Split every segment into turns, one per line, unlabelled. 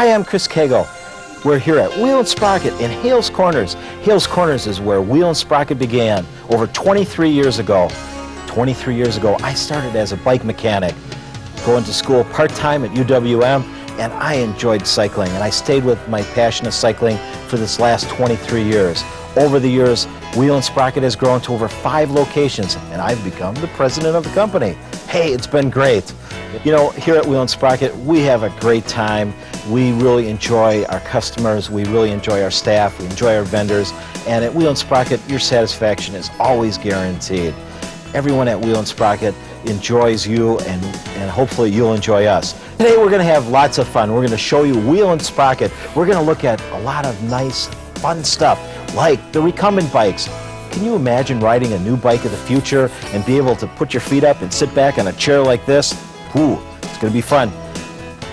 Hi, I'm Chris Cagle. We're here at Wheel & Sprocket in Hales Corners. Hales Corners is where Wheel & Sprocket began over 23 years ago. 23 years ago, I started as a bike mechanic, going to school part-time at UWM, and I enjoyed cycling, and I stayed with my passion of cycling for this last 23 years. Over the years, Wheel & Sprocket has grown to over 5 locations, and I've become the president of the company. Hey, it's been great. You know, here at Wheel & Sprocket, we have a great time. We really enjoy our customers, we really enjoy our staff, we enjoy our vendors, and at Wheel & Sprocket, your satisfaction is always guaranteed. Everyone at Wheel & Sprocket enjoys you, and hopefully you'll enjoy us. Today we're going to have lots of fun. We're going to show you Wheel & Sprocket. We're going to look at a lot of nice, fun stuff, like the recumbent bikes. Can you imagine riding a new bike of the future and be able to put your feet up and sit back on a chair like this? Ooh, it's going to be fun.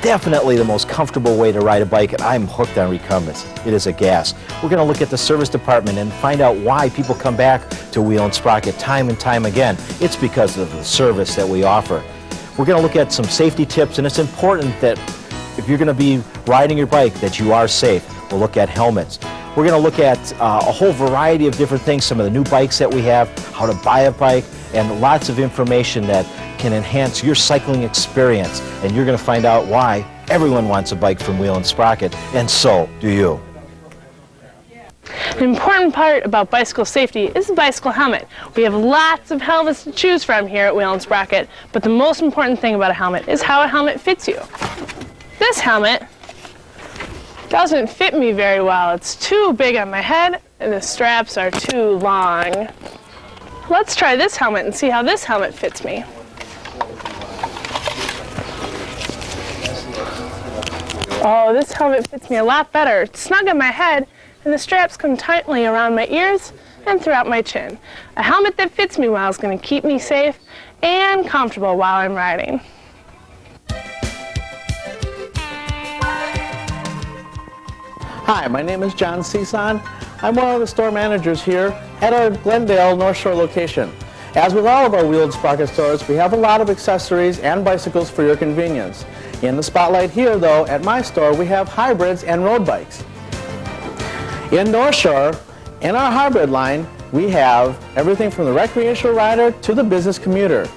Definitely the most comfortable way to ride a bike, and I'm hooked on recumbents. It is a gas. We're going to look at the service department and find out why people come back to Wheel & Sprocket time and time again. It's because of the service that we offer. We're going to look at some safety tips, and it's important that if you're going to be riding your bike that you are safe. We'll look at helmets. We're going to look at a whole variety of different things, some of the new bikes that we have, how to buy a bike, and lots of information that can enhance your cycling experience. And you're going to find out why everyone wants a bike from Wheel & Sprocket, and so do you.
An important part about bicycle safety is the bicycle helmet. We have lots of helmets to choose from here at Wheel & Sprocket, but the most important thing about a helmet is how a helmet fits you. This helmet doesn't fit me very well. It's too big on my head and the straps are too long. Let's try this helmet and see how this helmet fits me. Oh, this helmet fits me a lot better. It's snug on my head and the straps come tightly around my ears and throughout my chin. A helmet that fits me well is going to keep me safe and comfortable while I'm riding.
Hi, my name is John Cison. I'm one of the store managers here at our Glendale North Shore location. As with all of our Wheel & Sprocket stores, we have a lot of accessories and bicycles for your convenience. In the spotlight here, though, at my store, we have hybrids and road bikes. In North Shore, in our hybrid line, we have everything from the recreational rider to the business commuter.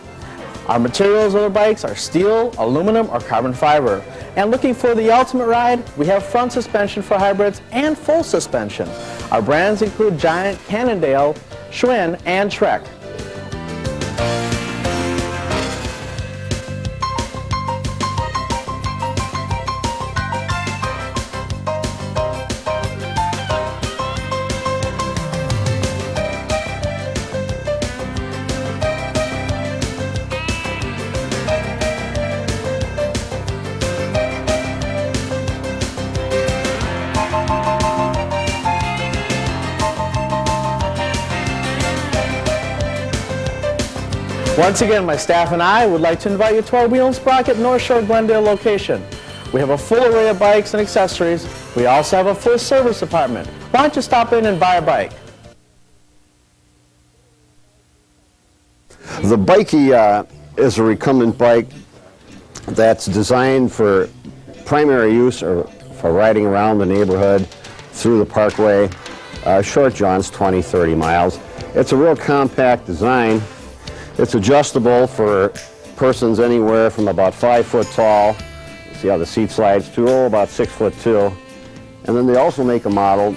Our materials of the bikes are steel, aluminum, or carbon fiber. And looking for the ultimate ride, we have front suspension for hybrids and full suspension. Our brands include Giant, Cannondale, Schwinn, and Trek. Once again, my staff and I would like to invite you to our Wheel & Sprocket North Shore Glendale location. We have a full array of bikes and accessories. We also have a full service department. Why don't you stop in and buy a bike?
The Bikey is a recumbent bike that's designed for primary use or for riding around the neighborhood through the parkway, short jaunts, 20, 30 miles. It's a real compact design. It's adjustable for persons anywhere from about 5 foot tall. See how the seat slides to about 6'2". And then they also make a model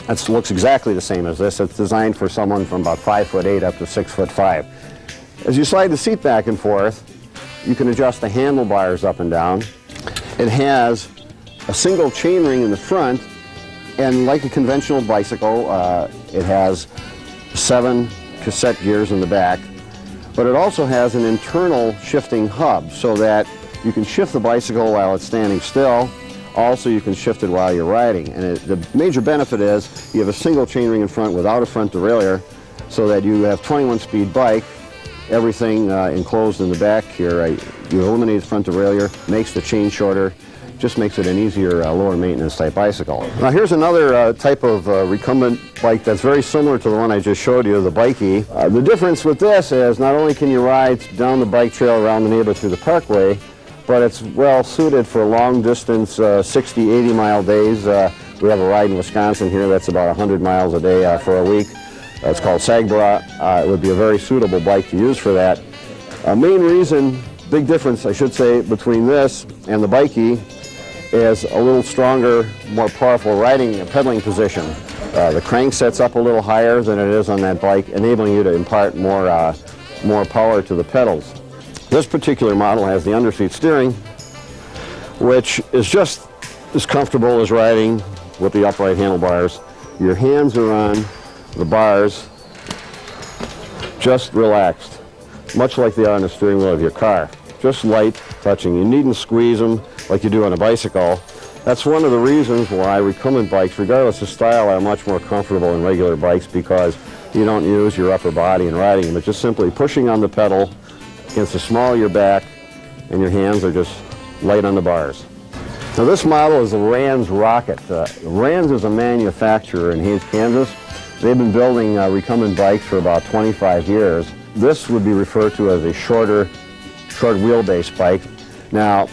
that looks exactly the same as this. It's designed for someone from about 5'8" up to 6'5". As you slide the seat back and forth, you can adjust the handlebars up and down. It has a single chain ring in the front, and like a conventional bicycle, it has 7 cassette gears in the back. But it also has an internal shifting hub so that you can shift the bicycle while it's standing still. Also, you can shift it while you're riding. And the major benefit is you have a single chainring in front without a front derailleur, so that you have 21-speed bike, everything enclosed in the back here. You eliminate the front derailleur, makes the chain shorter, just makes it an easier, lower maintenance type bicycle. Now here's another type of recumbent bike that's very similar to the one I just showed you, the Bikey. The difference with this is not only can you ride down the bike trail around the neighborhood through the parkway, but it's well suited for long distance 60, 80 mile days. We have a ride in Wisconsin here that's about 100 miles a day for a week. It's called Sagbara. It would be a very suitable bike to use for that. Main reason, big difference I should say, between this and the Bikey is a little stronger, more powerful riding and pedaling position. The crank sets up a little higher than it is on that bike, enabling you to impart more power to the pedals. This particular model has the underseat steering, which is just as comfortable as riding with the upright handlebars. Your hands are on the bars, just relaxed, much like they are on the steering wheel of your car. Just light touching. You needn't squeeze them like you do on a bicycle. That's one of the reasons why recumbent bikes, regardless of style, are much more comfortable than regular bikes, because you don't use your upper body in riding them. It's just simply pushing on the pedal against the small of your back, and your hands are just light on the bars. Now this model is the Rands Rocket. Rands is a manufacturer in Haines, Kansas. They've been building recumbent bikes for about 25 years. This would be referred to as a short wheelbase bike. Now,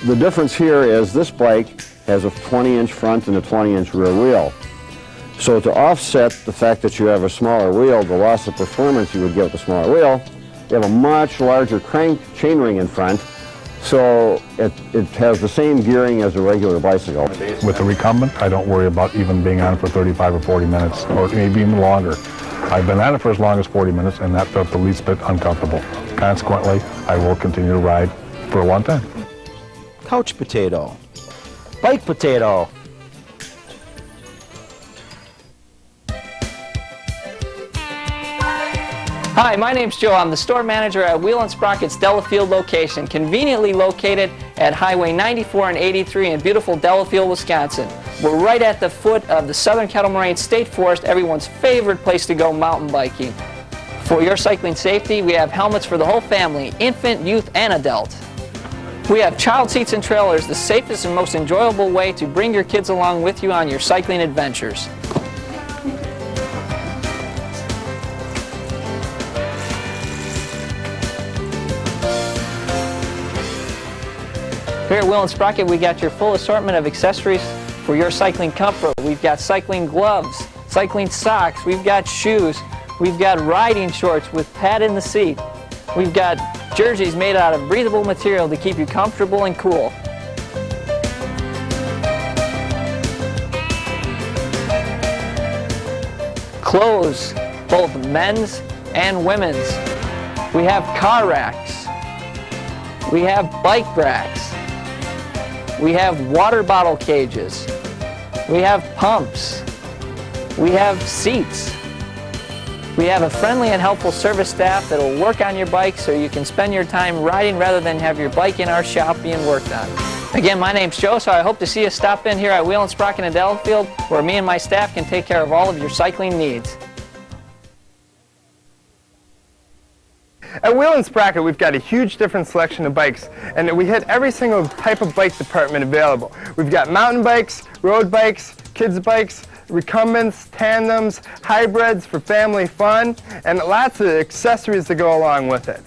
the difference here is this bike has a 20-inch front and a 20-inch rear wheel. So to offset the fact that you have a smaller wheel, the loss of performance you would get with a smaller wheel, you have a much larger crank chainring in front, so it has the same gearing as a regular bicycle.
With the recumbent, I don't worry about even being on it for 35 or 40 minutes, or maybe even longer. I've been at it for as long as 40 minutes, and that felt the least bit uncomfortable. Consequently, I will continue to ride for a long time.
Couch potato, bike potato.
Hi, my name's Joe. I'm the store manager at Wheel & Sprocket's Delafield location, conveniently located at Highway 94 and 83 in beautiful Delafield, Wisconsin. We're right at the foot of the Southern Kettle Moraine State Forest, everyone's favorite place to go mountain biking. For your cycling safety, we have helmets for the whole family, infant, youth, and adult. We have child seats and trailers, the safest and most enjoyable way to bring your kids along with you on your cycling adventures. Here at Wheel & Sprocket, we got your full assortment of accessories for your cycling comfort. We've got cycling gloves, cycling socks, we've got shoes, we've got riding shorts with pad in the seat. We've got jerseys made out of breathable material to keep you comfortable and cool. Clothes, both men's and women's. We have car racks. We have bike racks. We have water bottle cages. We have pumps. We have seats. We have a friendly and helpful service staff that will work on your bike so you can spend your time riding rather than have your bike in our shop being worked on. Again, my name's Joe, so I hope to see you stop in here at Wheel & Sprocket in Delafield, where me and my staff can take care of all of your cycling needs.
At Wheel & Sprocket, we've got a huge different selection of bikes, and we hit every single type of bike department available. We've got mountain bikes, road bikes, kids bikes, recumbents, tandems, hybrids for family fun, and lots of accessories to go along with it.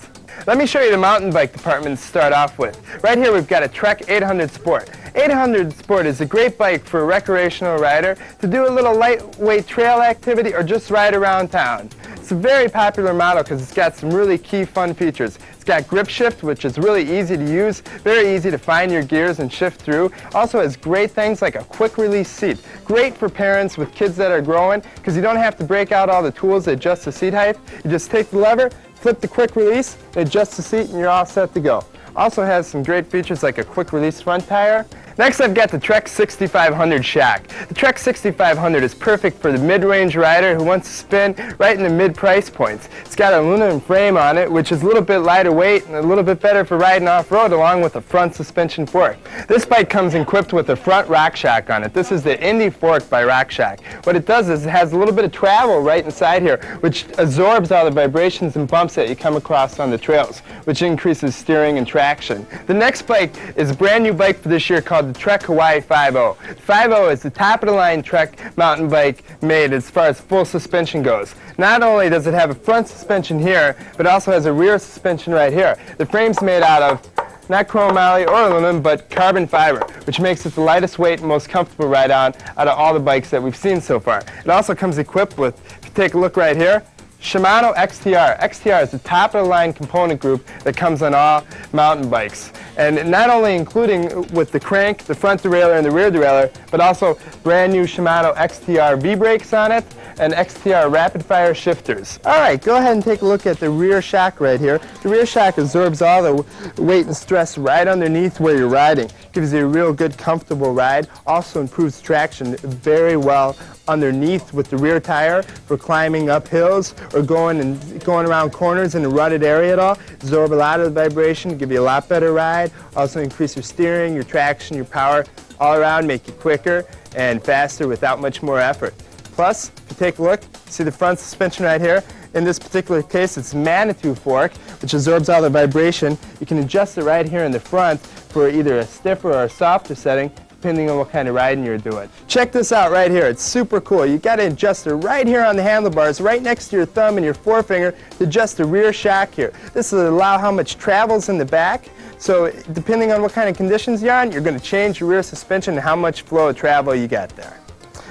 Let me show you the mountain bike department to start off with. Right here we've got a Trek 800 Sport. 800 Sport is a great bike for a recreational rider to do a little lightweight trail activity or just ride around town. It's a very popular model because it's got some really key fun features. It's got grip shift, which is really easy to use, very easy to find your gears and shift through. Also has great things like a quick release seat. Great for parents with kids that are growing because you don't have to break out all the tools to adjust the seat height. You just take the lever, flip the quick release, adjust the seat, and you're all set to go. Also has some great features like a quick release front tire. Next I've got the Trek 6500 Shack. The Trek 6500 is perfect for the mid-range rider who wants to spin right in the mid-price points. It's got an aluminum frame on it, which is a little bit lighter weight and a little bit better for riding off-road, along with a front suspension fork. This bike comes equipped with a front rock shack on it. This is the Indy Fork by Rock Shack. What it does is it has a little bit of travel right inside here, which absorbs all the vibrations and bumps that you come across on the trails, which increases steering and traction. The next bike is a brand new bike for this year called the Trek Hawaii 5.0. The 5.0 is the top-of-the-line Trek mountain bike made as far as full suspension goes. Not only does it have a front suspension here, but also has a rear suspension right here. The frame's made out of not chromoly or aluminum, but carbon fiber, which makes it the lightest weight and most comfortable ride-on out of all the bikes that we've seen so far. It also comes equipped with, if you take a look right here, Shimano XTR. XTR is the top-of-the-line component group that comes on all mountain bikes. And not only including with the crank, the front derailleur, and the rear derailleur, but also brand new Shimano XTR V-brakes on it and XTR rapid-fire shifters. All right, go ahead and take a look at the rear shock right here. The rear shock absorbs all the weight and stress right underneath where you're riding. Gives you a real good, comfortable ride. Also improves traction very well underneath with the rear tire for climbing up hills or going around corners in a rutted area at all. Absorb a lot of the vibration, give you a lot better ride. Also increase your steering, your traction, your power, all around, make you quicker and faster without much more effort. Plus, if you take a look, see the front suspension right here? In this particular case, it's Manitou fork, which absorbs all the vibration. You can adjust it right here in the front for either a stiffer or a softer setting, depending on what kind of riding you're doing. Check this out right here. It's super cool. You got to adjust it right here on the handlebars, right next to your thumb and your forefinger to adjust the rear shock here. This will allow how much travels in the back. So depending on what kind of conditions you're on, you're going to change your rear suspension and how much flow of travel you got there.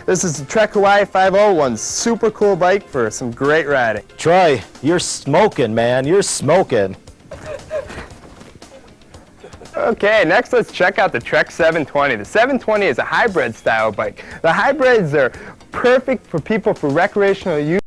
This is the Trek Hawaii 501. Super cool bike for some great riding.
Troy, you're smoking, man. You're smoking.
Okay, next let's check out the Trek 720. The 720 is a hybrid style bike. The hybrids are perfect for people for recreational use.